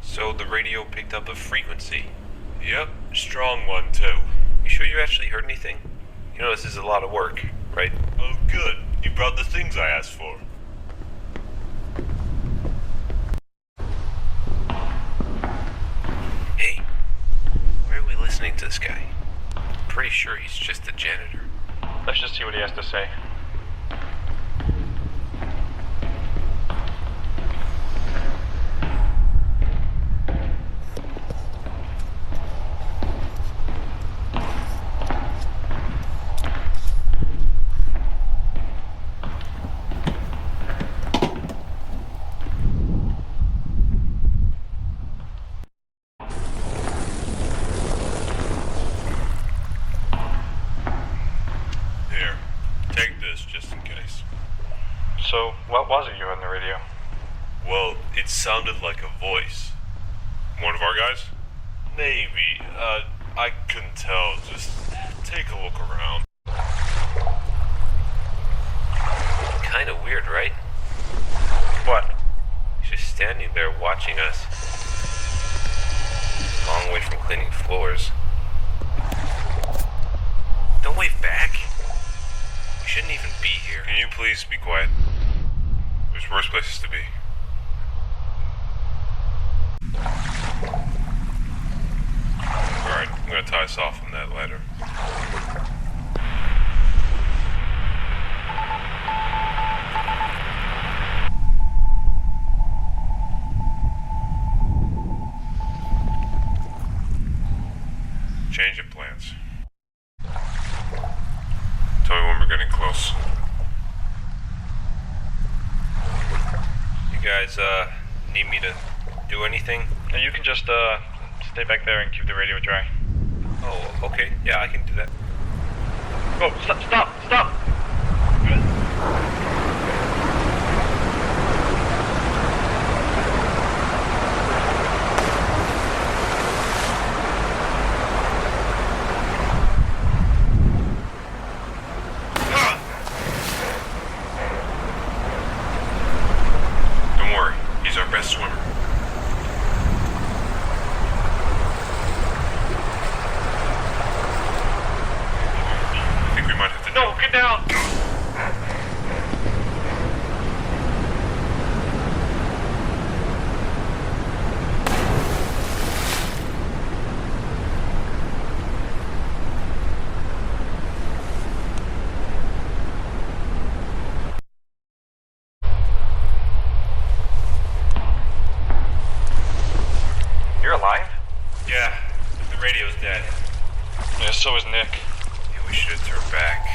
So the radio picked up a frequency. Yep, strong one too. You sure you actually heard anything? You know this is a lot of work, right? Oh good, you brought the things I asked for. Hey, why are we listening to this guy? I'm pretty sure he's just a janitor. Let's just see what he has to say. Here, take this just in case. So, what was it you heard on the radio? Well, it sounded like a voice. One of our guys? Maybe. I couldn't tell. Just take a look around. Kinda weird, right? What? He's just standing there watching us. Long way from cleaning floors. Don't wave back. We shouldn't even be here. Can you please be quiet? There's worse places to be. Alright, I'm gonna tie us off on that ladder. Change of plans. Tell me when we're getting close. You guys, need me to do anything? Now you can just, stay back there and keep the radio dry. Oh, okay. Yeah, I can do that. Oh, stop! Don't worry, he's our best swimmer. I think we might have to No, get down! You're alive? Yeah, the radio's dead. Yeah, so is Nick. Yeah, we should have turned back.